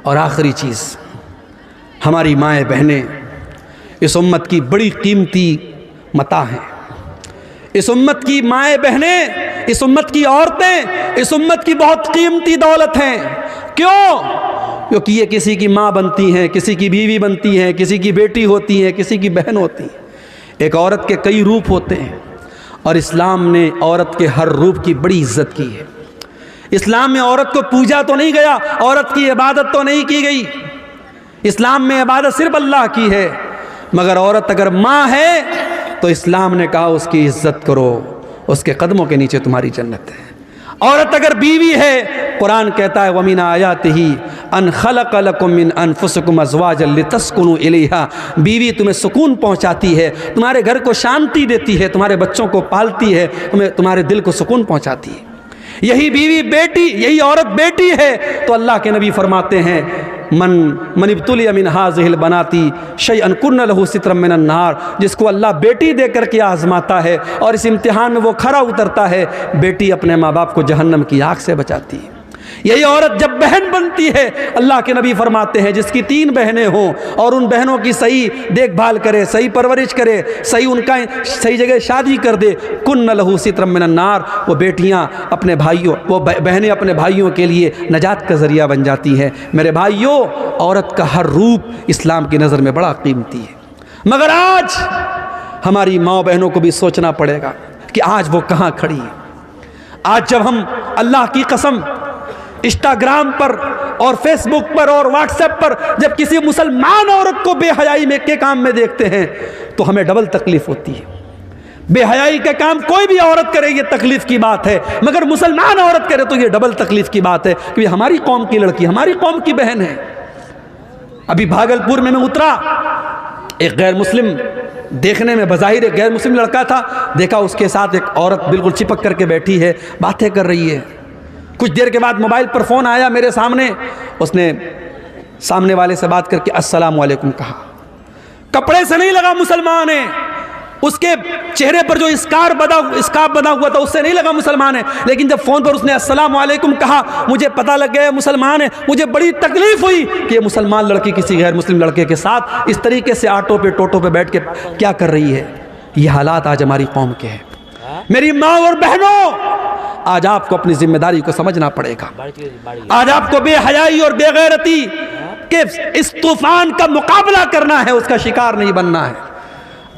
اور آخری چیز، ہماری مائیں بہنیں اس امت کی بڑی قیمتی متاع ہیں۔ اس امت کی مائیں بہنیں، اس امت کی عورتیں اس امت کی بہت قیمتی دولت ہیں۔ کیوں؟ کیونکہ یہ کسی کی ماں بنتی ہیں، کسی کی بیوی بنتی ہیں، کسی کی بیٹی ہوتی ہیں، کسی کی بہن ہوتی ہیں۔ ایک عورت کے کئی روپ ہوتے ہیں، اور اسلام نے عورت کے ہر روپ کی بڑی عزت کی ہے۔ اسلام میں عورت کو پوجا تو نہیں گیا، عورت کی عبادت تو نہیں کی گئی۔ اسلام میں عبادت صرف اللہ کی ہے، مگر عورت اگر ماں ہے تو اسلام نے کہا اس کی عزت کرو، اس کے قدموں کے نیچے تمہاری جنت ہے۔ عورت اگر بیوی ہے، قرآن کہتا ہے وَمِنْ آيَاتِهِ أَنْ خَلَقَ لَكُم مِّنْ أَنفُسِكُمْ أَزْوَاجًا لِتَسْكُنُوا إِلَيْهَا۔ بیوی تمہیں سکون پہنچاتی ہے، تمہارے گھر کو شانتی دیتی ہے، تمہارے بچوں کو پالتی ہے، تمہارے دل کو سکون پہنچاتی ہے۔ یہی بیوی بیٹی، یہی عورت بیٹی ہے تو اللہ کے نبی فرماتے ہیں من ابتلی من هذه البنات شیئا کن له سترا من النار، جس کو اللہ بیٹی دے کر کے آزماتا ہے اور اس امتحان میں وہ کھرا اترتا ہے، بیٹی اپنے ماں باپ کو جہنم کی آگ سے بچاتی ہے۔ یہی عورت جب بہن بنتی ہے، اللہ کے نبی فرماتے ہیں جس کی 3 بہنیں ہوں اور ان بہنوں کی صحیح دیکھ بھال کرے، صحیح پرورش کرے، ان کا صحیح جگہ شادی کر دے، کن لہو سترا من النار، وہ بیٹیاں اپنے بھائیوں، وہ بہنیں اپنے بھائیوں کے لیے نجات کا ذریعہ بن جاتی ہیں۔ میرے بھائیوں، عورت کا ہر روپ اسلام کی نظر میں بڑا قیمتی ہے، مگر آج ہماری ماں بہنوں کو بھی سوچنا پڑے گا کہ آج وہ کہاں کھڑی ہے۔ آج جب ہم اللہ کی قسم انسٹاگرام پر اور فیس بک پر اور واٹس ایپ پر جب کسی مسلمان عورت کو بے حیائی میں کے کام میں دیکھتے ہیں تو ہمیں ڈبل تکلیف ہوتی ہے۔ بے حیائی کا کام کوئی بھی عورت کرے یہ تکلیف کی بات ہے، مگر مسلمان عورت کرے تو یہ ڈبل تکلیف کی بات ہے کہ ہماری قوم کی لڑکی، ہماری قوم کی بہن ہے۔ ابھی بھاگلپور میں اترا، ایک غیر مسلم، دیکھنے میں بظاہر ایک غیر مسلم لڑکا تھا، دیکھا اس کے ساتھ ایک عورت بالکل چپک کر کے بیٹھی ہے، باتیں کر رہی ہے۔ کچھ دیر کے بعد موبائل پر فون آیا میرے سامنے، اس نے سامنے والے سے بات کر کے السلام علیکم کہا۔ کپڑے سے نہیں لگا مسلمان ہے، اس کے چہرے پر جو اسکارف بنا ہوا تھا اس سے نہیں لگا مسلمان ہے، لیکن جب فون پر اس نے السلام علیکم کہا مجھے پتہ لگ گیا مسلمان ہے۔ مجھے بڑی تکلیف ہوئی کہ یہ مسلمان لڑکی کسی غیر مسلم لڑکے کے ساتھ اس طریقے سے آٹو پہ ٹوٹو پہ بیٹھ کے کیا کر رہی ہے۔ یہ حالات آج ہماری قوم کے ہیں۔ میری ماں اور بہنوں، آج آپ کو اپنی ذمہ داری کو سمجھنا پڑے گا۔ آج آپ کو بے حیائی اور بے غیرتی کے اس طوفان کا مقابلہ کرنا ہے، اس کا شکار نہیں بننا ہے۔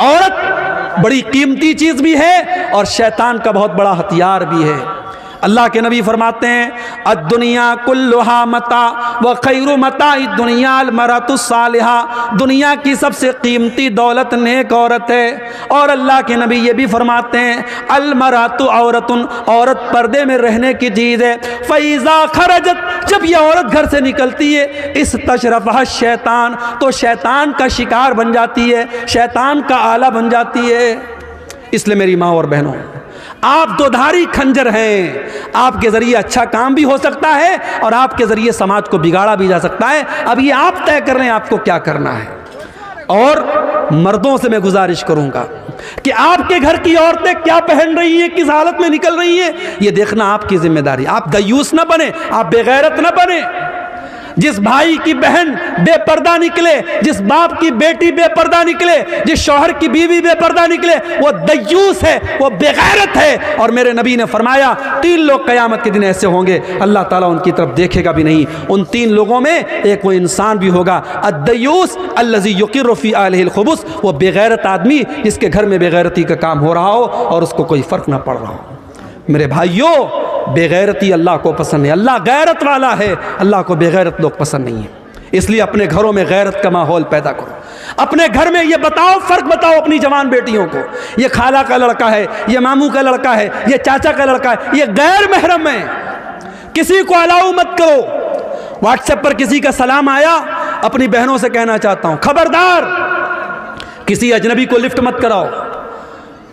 عورت بڑی قیمتی چیز بھی ہے اور شیطان کا بہت بڑا ہتھیار بھی ہے۔ اللہ کے نبی فرماتے ہیں الدنیا کلھا متاع وخیر متاع الدنیا المرأۃ الصالحہ، دنیا کی سب سے قیمتی دولت نیک عورت ہے۔ اور اللہ کے نبی یہ بھی فرماتے ہیں المرأۃ عورۃ، عورت پردے میں رہنے کی چیز ہے۔ فاذا خرجت، جب یہ عورت گھر سے نکلتی ہے استشرفھا الشیطان، تو شیطان کا شکار بن جاتی ہے، شیطان کا آلہ بن جاتی ہے۔ اس لیے میری ماں اور بہنوں، آپ دودھاری کھنجر ہیں، آپ کے ذریعے اچھا کام بھی ہو سکتا ہے اور آپ کے ذریعے سماج کو بگاڑا بھی جا سکتا ہے۔ اب یہ آپ طے کر رہے ہیں آپ کو کیا کرنا ہے۔ اور مردوں سے میں گزارش کروں گا کہ آپ کے گھر کی عورتیں کیا پہن رہی ہیں، کس حالت میں نکل رہی ہیں، یہ دیکھنا آپ کی ذمہ داری۔ آپ دیوس نہ بنے، آپ بے غیرت نہ بنے۔ جس بھائی کی بہن بے پردہ نکلے، جس باپ کی بیٹی بے پردہ نکلے، جس شوہر کی بیوی بے پردہ نکلے، وہ دیوس ہے، وہ بے غیرت ہے۔ اور میرے نبی نے فرمایا 3 لوگ قیامت کے دن ایسے ہوں گے اللہ تعالیٰ ان کی طرف دیکھے گا بھی نہیں۔ ان 3 لوگوں میں ایک وہ انسان بھی ہوگا الدیوس الذی یقر فی اہلہ الخبث، وہ بے غیرت آدمی جس کے گھر میں بے غیرتی کا کام ہو رہا ہو اور اس کو کوئی فرق نہ پڑ رہا ہو۔ میرے بھائیوں، بے غیرتی اللہ کو پسند نہیں، اللہ غیرت والا ہے، اللہ کو بے غیرت لوگ پسند نہیں ہیں۔ اس لیے اپنے گھروں میں غیرت کا ماحول پیدا کرو۔ اپنے گھر میں یہ بتاؤ، فرق بتاؤ اپنی جوان بیٹیوں کو، یہ خالہ کا لڑکا ہے، یہ ماموں کا لڑکا ہے، یہ چاچا کا لڑکا ہے، یہ غیر محرم ہے، کسی کو الاؤ مت کرو۔ واٹس ایپ پر کسی کا سلام آیا، اپنی بہنوں سے کہنا چاہتا ہوں خبردار کسی اجنبی کو لفٹ مت کراؤ۔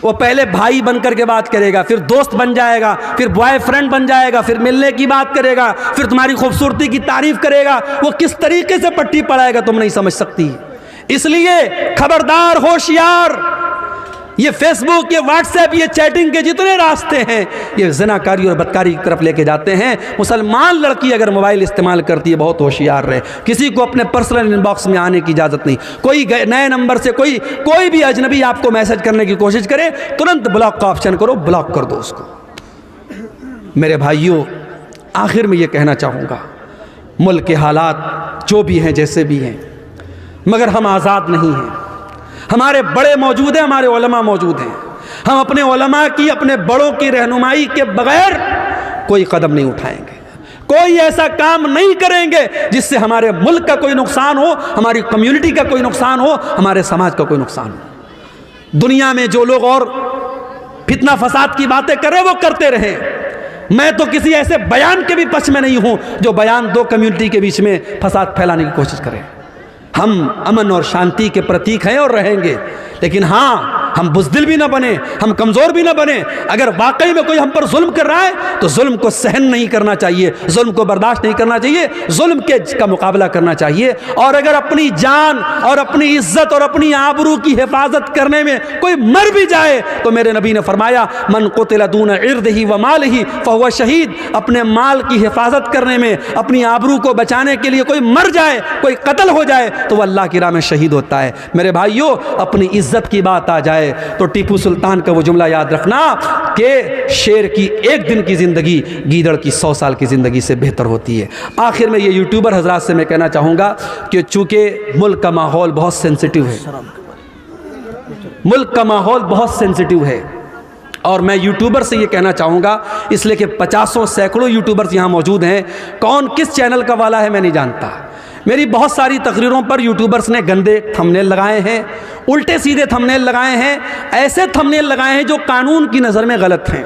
وہ پہلے بھائی بن کر کے بات کرے گا، پھر دوست بن جائے گا، پھر بوائے فرینڈ بن جائے گا، پھر ملنے کی بات کرے گا، پھر تمہاری خوبصورتی کی تعریف کرے گا۔ وہ کس طریقے سے پٹی پڑائے گا تم نہیں سمجھ سکتی۔ اس لیے خبردار، ہوشیار، یہ فیس بک، یہ واٹس ایپ، یہ چیٹنگ کے جتنے راستے ہیں یہ زناکاری اور بدکاری کی طرف لے کے جاتے ہیں۔ مسلمان لڑکی اگر موبائل استعمال کرتی ہے بہت ہوشیار رہے، کسی کو اپنے پرسنل ان باکس میں آنے کی اجازت نہیں۔ کوئی نئے نمبر سے کوئی بھی اجنبی آپ کو میسج کرنے کی کوشش کرے ترنت بلاک کا آپشن کرو، بلاک کر دو اس کو۔ میرے بھائیوں، آخر میں یہ کہنا چاہوں گا، ملک کے حالات جو بھی ہیں جیسے بھی ہیں، مگر ہم آزاد نہیں ہیں۔ ہمارے بڑے موجود ہیں، ہمارے علماء موجود ہیں۔ ہم اپنے علماء کی، اپنے بڑوں کی رہنمائی کے بغیر کوئی قدم نہیں اٹھائیں گے، کوئی ایسا کام نہیں کریں گے جس سے ہمارے ملک کا کوئی نقصان ہو، ہماری کمیونٹی کا کوئی نقصان ہو، ہمارے سماج کا کوئی نقصان ہو۔ دنیا میں جو لوگ اور فتنہ فساد کی باتیں کر رہے وہ کرتے رہیں، میں تو کسی ایسے بیان کے بھی پچھ میں نہیں ہوں جو بیان دو کمیونٹی کے بیچ میں فساد پھیلانے کی کوشش کریں۔ ہم امن اور شانتی کے پرتیک ہیں اور رہیں گے، لیکن ہاں ہم بزدل بھی نہ بنیں، ہم کمزور بھی نہ بنیں۔ اگر واقعی میں کوئی ہم پر ظلم کر رہا ہے تو ظلم کو سہن نہیں کرنا چاہیے، ظلم کو برداشت نہیں کرنا چاہیے، ظلم کا مقابلہ کرنا چاہیے۔ اور اگر اپنی جان اور اپنی عزت اور اپنی آبرو کی حفاظت کرنے میں کوئی مر بھی جائے تو میرے نبی نے فرمایا من قتل دون عرضہ ومالہ فہو شہید، اپنے مال کی حفاظت کرنے میں، اپنی آبرو کو بچانے کے لیے کوئی مر جائے، کوئی قتل ہو جائے تو وہ اللہ کی راہ میں شہید ہوتا ہے۔ میرے بھائیوں، اپنی عزت کی بات آ جائے تو ٹیپو سلطان کا وہ جملہ یاد رکھنا کہ شیر کی ایک دن کی زندگی گیدڑ کی 100 سال کی زندگی سے بہتر ہوتی ہے۔ آخر میں یہ یوٹیوبر حضرات سے میں کہنا چاہوں گا کہ چونکہ ملک کا ماحول بہت سینسٹیو ہے، ملک کا ماحول بہت سینسٹیو ہے، اور میں یوٹیوبر سے یہ کہنا چاہوں گا، اس لیے کہ 50 سینکڑوں یوٹیوبرز یہاں موجود ہیں، کون کس چینل کا والا ہے میں نہیں جانتا۔ میری بہت ساری تقریروں پر یوٹیوبرز نے گندے تھمبنیل لگائے ہیں، الٹے سیدھے تھمبنیل لگائے ہیں، ایسے تھمبنیل لگائے ہیں جو قانون کی نظر میں غلط ہیں،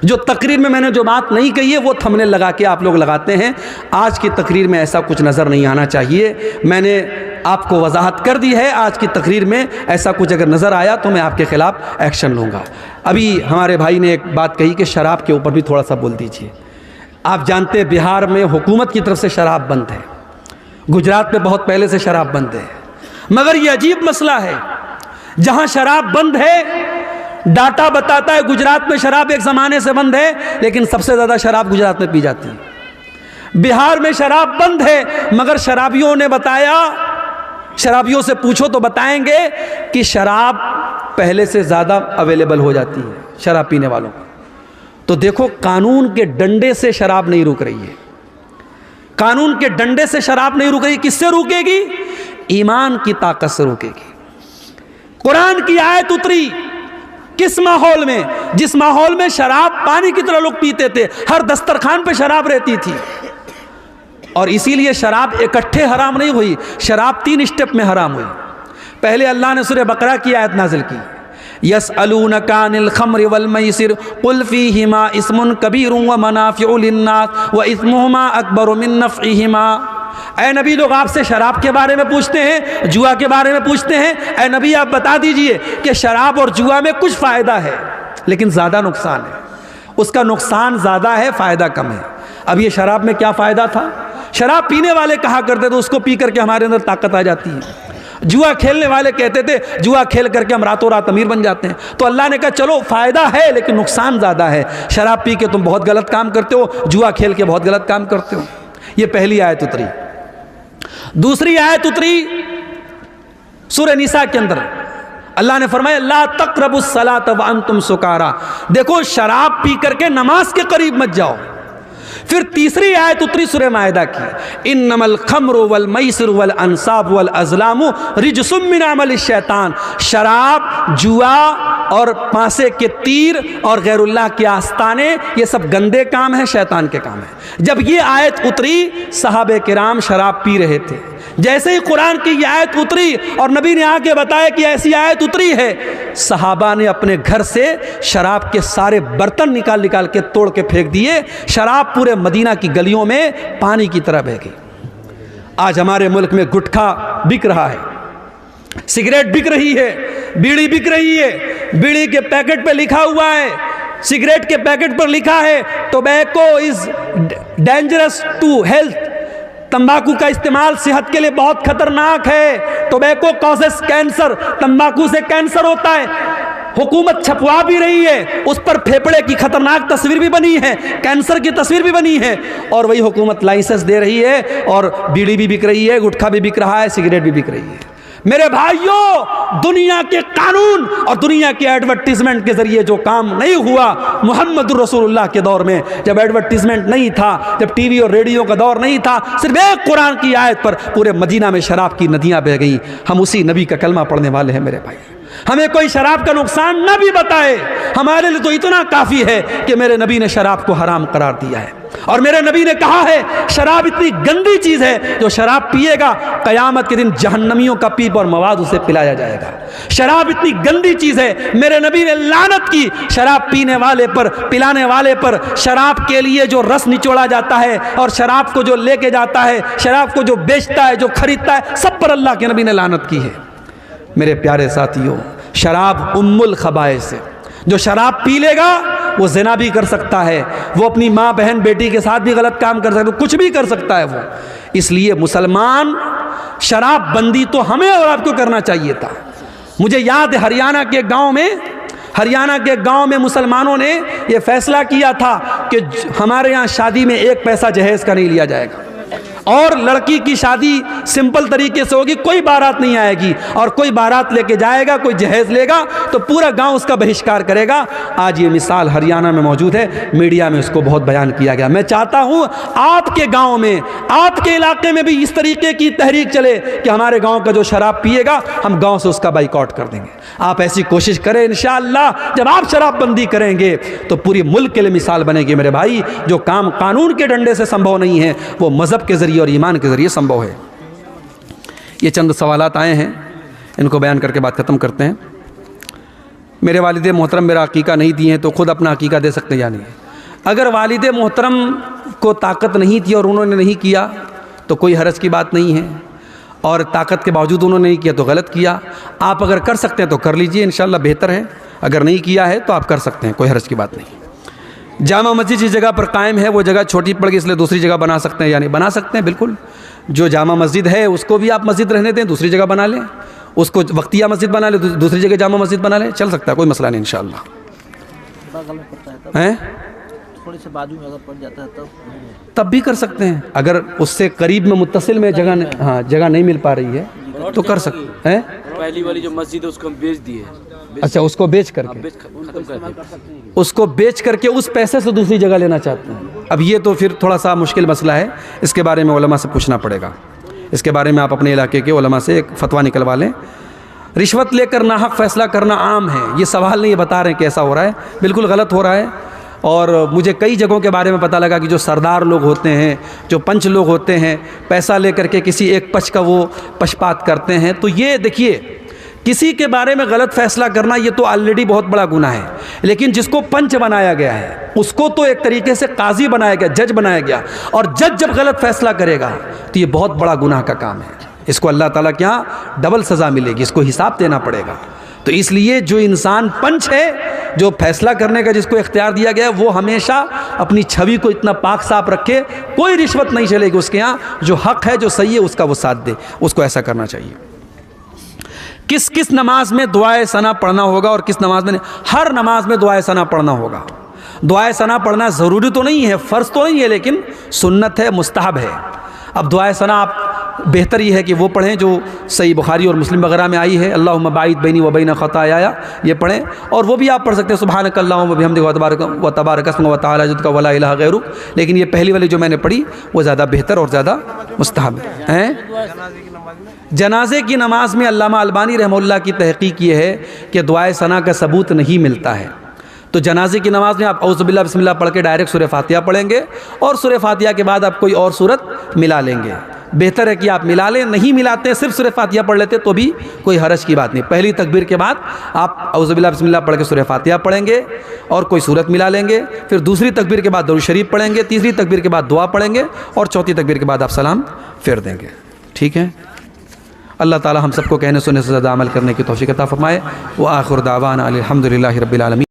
جو تقریر میں نے جو بات نہیں کہی ہے وہ تھمبنیل لگا کے آپ لوگ لگاتے ہیں۔ آج کی تقریر میں ایسا کچھ نظر نہیں آنا چاہیے، میں نے آپ کو وضاحت کر دی ہے۔ آج کی تقریر میں ایسا کچھ اگر نظر آیا تو میں آپ کے خلاف ایکشن لوں گا۔ ابھی ہمارے بھائی نے ایک بات کہی کہ شراب کے اوپر بھی تھوڑا سا بول دیجئے۔ آپ جانتے ہیں بہار میں حکومت کی طرف سے شراب بند ہے، گجرات میں بہت پہلے سے شراب بند ہے، مگر یہ عجیب مسئلہ ہے، جہاں شراب بند ہے ڈاٹا بتاتا ہے گجرات میں شراب ایک زمانے سے بند ہے، لیکن سب سے زیادہ شراب گجرات میں پی جاتی ہے۔ بہار میں شراب بند ہے، مگر شرابیوں نے بتایا، شرابیوں سے پوچھو تو بتائیں گے کہ شراب پہلے سے زیادہ اویلیبل ہو جاتی ہے شراب پینے والوں کو۔ تو دیکھو، قانون کے ڈنڈے سے شراب نہیں رک رہی ہے، قانون کے ڈنڈے سے شراب نہیں رک رہی، کس سے روکے گی؟ ایمان کی طاقت سے روکے گی۔ قرآن کی آیت اتری کس ماحول میں؟ جس ماحول میں شراب پانی کی طرح لوگ پیتے تھے، ہر دسترخوان پہ شراب رہتی تھی، اور اسی لیے شراب اکٹھے حرام نہیں ہوئی، شراب 3 اسٹیپ میں حرام ہوئی۔ پہلے اللہ نے سورہ بقرہ کی آیت نازل کی، يَسْأَلُونَكَ عَنِ الْخَمْرِ وَالْمَيْسِرِ قُلْ فِيهِمَا اسْمٌ كَبِيرٌ وَمَنَافِعُ لِلنَّاسِ وَإِثْمُهُمَا أَكْبَرُ مِن نَّفْعِهِمَا۔ اے نبی، لوگ آپ سے شراب کے بارے میں پوچھتے ہیں، جوا کے بارے میں پوچھتے ہیں، اے نبی آپ بتا دیجئے کہ شراب اور جوا میں کچھ فائدہ ہے لیکن زیادہ نقصان ہے، اس کا نقصان زیادہ ہے، فائدہ کم ہے۔ اب یہ شراب میں کیا فائدہ تھا؟ شراب پینے والے کہا کرتے تھے اس کو پی کر کے ہمارے اندر طاقت آ جاتی ہے، جوا کھیلنے والے کہتے تھے جوا کھیل کر کے ہم راتوں رات امیر بن جاتے ہیں۔ تو اللہ نے کہا چلو فائدہ ہے لیکن نقصان زیادہ ہے، شراب پی کے تم بہت غلط کام کرتے ہو، جوا کھیل کے بہت غلط کام کرتے ہو۔ یہ پہلی آیت اتری۔ دوسری آیت اتری سورہ نساء کے اندر، اللہ نے فرمایا لا تقربوا الصلاۃ وانتم سکارا، دیکھو شراب پی کر کے نماز کے قریب مت جاؤ۔ پھر تیسری آیت اتری سورہ مائدہ کی، انما الخمر والمیسر والانصاب والازلام رجس من عمل الشیطان، شراب، جوا اور پانسے کے تیر اور غیر اللہ کے آستانے یہ سب گندے کام ہیں، شیطان کے کام ہیں۔ جب یہ آیت اتری صحابہ کرام شراب پی رہے تھے، جیسے ہی قرآن کی یہ آیت اتری اور نبی نے آ کے بتایا کہ ایسی آیت اتری ہے، صحابہ نے اپنے گھر سے شراب کے سارے برتن نکال کے توڑ کے پھینک دیے، شراب پورے مدینہ کی گلیوں میں پانی کی طرح بہہ گئی۔ آج ہمارے ملک میں گٹکھا بک رہا ہے، سگریٹ بک رہی ہے، بیڑی بک رہی ہے، بیڑی کے پیکٹ پہ لکھا ہوا ہے، سگریٹ کے پیکٹ پر لکھا ہے tobacco is dangerous to health, تمباکو کا استعمال صحت کے لیے بہت خطرناک ہے، ٹوبیکو کازز کینسر، تمباکو سے کینسر ہوتا ہے۔ حکومت چھپوا بھی رہی ہے، اس پر پھیپڑے کی خطرناک تصویر بھی بنی ہے، کینسر کی تصویر بھی بنی ہے، اور وہی حکومت لائسنس دے رہی ہے اور بیڑی بھی بک رہی ہے، گٹکھا بھی بک رہا ہے، سگریٹ بھی بک رہی ہے۔ میرے بھائیوں، دنیا کے قانون اور دنیا کے ایڈورٹیزمنٹ کے ذریعے جو کام نہیں ہوا محمد رسول اللہ کے دور میں، جب ایڈورٹیزمنٹ نہیں تھا، جب ٹی وی اور ریڈیو کا دور نہیں تھا، صرف ایک قرآن کی آیت پر پورے مدینہ میں شراب کی ندیاں بہہ گئیں۔ ہم اسی نبی کا کلمہ پڑھنے والے ہیں میرے بھائی۔ ہمیں کوئی شراب کا نقصان نہ بھی بتائے، ہمارے لیے تو اتنا کافی ہے کہ میرے نبی نے شراب کو حرام قرار دیا ہے، اور میرے نبی نے کہا ہے شراب اتنی گندی چیز ہے، جو شراب پیے گا قیامت کے دن جہنمیوں کا پیپ اور مواد اسے پلایا جائے گا۔ شراب اتنی گندی چیز ہے، میرے نبی نے لعنت کی شراب پینے والے پر، پلانے والے پر۔ شراب کے لیے جو رس نچوڑا جاتا ہے اور شراب کو جو لے کے جاتا ہے، شراب کو جو بیچتا ہے، جو خریدتا ہے، سب پر اللہ کے نبی نے لعنت کی ہے۔ میرے پیارے ساتھیوں، شراب ام الخبائث ہے۔ جو شراب پی لے گا وہ زنا بھی کر سکتا ہے، وہ اپنی ماں بہن بیٹی کے ساتھ بھی غلط کام کر سکتا ہے، کچھ بھی کر سکتا ہے وہ۔ اس لیے مسلمان، شراب بندی تو ہمیں اور آپ کو کرنا چاہیے تھا۔ مجھے یاد ہے ہریانہ کے گاؤں میں مسلمانوں نے یہ فیصلہ کیا تھا کہ ہمارے یہاں شادی میں ایک پیسہ جہیز کا نہیں لیا جائے گا، اور لڑکی کی شادی سمپل طریقے سے ہوگی، کوئی بارات نہیں آئے گی، اور کوئی بارات لے کے جائے گا، کوئی جہیز لے گا تو پورا گاؤں اس کا بہشکار کرے گا۔ آج یہ مثال ہریانہ میں موجود ہے، میڈیا میں اس کو بہت بیان کیا گیا۔ میں چاہتا ہوں آپ کے گاؤں میں، آپ کے علاقے میں بھی اس طریقے کی تحریک چلے کہ ہمارے گاؤں کا جو شراب پیے گا ہم گاؤں سے اس کا بائیکاٹ کر دیں گے۔ آپ ایسی کوشش کریں، انشاءاللہ جب آپ شراب بندی کریں گے تو پوری ملک کے لیے مثال بنے گی۔ میرے بھائی، جو کام قانون کے ڈنڈے سے سمبھو نہیں ہے وہ مذہب کے ذریعے اور ایمان کے ذریعے سمبھو ہے۔ یہ چند سوالات آئے ہیں، ان کو بیان کر کے بات ختم کرتے ہیں۔ میرے والد محترم میرا عقیقہ نہیں دیے ہیں تو خود اپنا عقیقہ دے سکتے یا نہیں؟ اگر والد محترم کو طاقت نہیں تھی اور انہوں نے نہیں کیا تو کوئی حرج کی بات نہیں ہے، اور طاقت کے باوجود انہوں نے نہیں کیا تو غلط کیا۔ آپ اگر کر سکتے ہیں تو کر لیجئے، انشاءاللہ بہتر ہے۔ اگر نہیں کیا ہے تو آپ کر سکتے ہیں، کوئی حرج کی بات نہیں۔ جامع مسجد جس جگہ پر قائم ہے وہ جگہ چھوٹی پڑ گئی، اس لیے دوسری جگہ بنا سکتے ہیں، یعنی بنا سکتے ہیں بالکل۔ جو جامع مسجد ہے اس کو بھی آپ مسجد رہنے دیں، دوسری جگہ بنا لیں، اس کو وقتیہ مسجد بنا لیں، دوسری جگہ جامع مسجد بنا لیں، چل سکتا ہے، کوئی مسئلہ نہیں انشاءاللہ۔ تھوڑے سے بازو میں اگر پڑ جاتا ہے تب بھی کر سکتے ہیں، اگر اس سے قریب میں متصل میں جگہ نہیں مل پا رہی ہے تو کر سکتے ہیں۔ پہلی والی جو مسجد ہے اس کو ہم بیچ دیے، اچھا، اس کو بیچ کر کے، اس کو بیچ کر کے اس پیسے سے دوسری جگہ لینا چاہتے ہیں۔ اب یہ تو پھر تھوڑا سا مشکل مسئلہ ہے، اس کے بارے میں علماء سے پوچھنا پڑے گا۔ اس کے بارے میں آپ اپنے علاقے کے علماء سے ایک فتویٰ نکلوا لیں۔ رشوت لے کر ناحق فیصلہ کرنا عام ہے، یہ سوال نہیں، یہ بتا رہے ہیں کہ ایسا ہو رہا ہے، بالکل غلط ہو رہا ہے۔ اور مجھے کئی جگہوں کے بارے میں پتہ لگا کہ جو سردار لوگ ہوتے ہیں، جو پنچ لوگ ہوتے ہیں، پیسہ لے کر کے کسی ایک پچ کا وہ پشپات کرتے ہیں۔ تو یہ دیکھیے، کسی کے بارے میں غلط فیصلہ کرنا یہ تو آلریڈی بہت بڑا گناہ ہے، لیکن جس کو پنچ بنایا گیا ہے اس کو تو ایک طریقے سے قاضی بنایا گیا، جج بنایا گیا، اور جج جب غلط فیصلہ کرے گا تو یہ بہت بڑا گناہ کا کام ہے، اس کو اللہ تعالیٰ کے ہاں ڈبل سزا ملے گی، اس کو حساب دینا پڑے گا۔ تو اس لیے جو انسان پنچ ہے، جو فیصلہ کرنے کا جس کو اختیار دیا گیا ہے، وہ ہمیشہ اپنی چھوی کو اتنا پاک صاف رکھے، کوئی رشوت نہیں چلے گی اس کے ہاں، جو حق ہے، جو صحیح ہے، اس کا وہ ساتھ دے، اس کو ایسا کرنا چاہیے۔ کس کس نماز میں دعائے ثنا پڑھنا ہوگا اور کس نماز میں نہیں؟ ہر نماز میں دعائے ثنا پڑھنا ہوگا۔ دعائے ثنا پڑھنا ضروری تو نہیں ہے، فرض تو نہیں ہے، لیکن سنت ہے، مستحب ہے۔ اب دعائے ثنا آپ بہتر یہ ہے کہ وہ پڑھیں جو صحیح بخاری اور مسلم وغیرہ میں آئی ہے، اللہم باعد بینی و بین خطایا، یہ پڑھیں، اور وہ بھی آپ پڑھ سکتے ہیں سبحانک اللہم و بحمدک و تبارک اسمک و تعالی جدک ولا الہ غیرک، لیکن یہ پہلی والی جو میں نے پڑھی وہ زیادہ بہتر اور زیادہ مستحب ہے۔ جنازے کی نماز میں علامہ البانی رحمہ اللہ کی تحقیق یہ ہے کہ دعائے ثنا کا ثبوت نہیں ملتا ہے، تو جنازے کی نماز میں آپ اعوذ باللہ بسم اللہ پڑھ کے ڈائریکٹ سورہ فاتحہ پڑھیں گے، اور سورہ فاتحہ کے بعد آپ کوئی اور سورت ملا لیں گے۔ بہتر ہے کہ آپ ملا لیں، نہیں ملاتے ہیں صرف سورہ فاتحہ پڑھ لیتے تو بھی کوئی حرج کی بات نہیں۔ پہلی تکبیر کے بعد آپ اعوذ باللہ بسم اللہ پڑھ کے سورہ فاتحہ پڑھیں گے اور کوئی سورت ملا لیں گے، پھر دوسری تکبیر کے بعد درود شریف پڑھیں گے، تیسری تکبیر کے بعد دعا پڑھیں گے، اور چوتھی تکبیر کے بعد آپ سلام پھیر دیں گے۔ ٹھیک ہے، اللہ تعالی ہم سب کو کہنے سننے سے زیادہ عمل کرنے کی توفیق عطا فرمائے۔ وآخر دعوانا الحمدللہ رب العالمین۔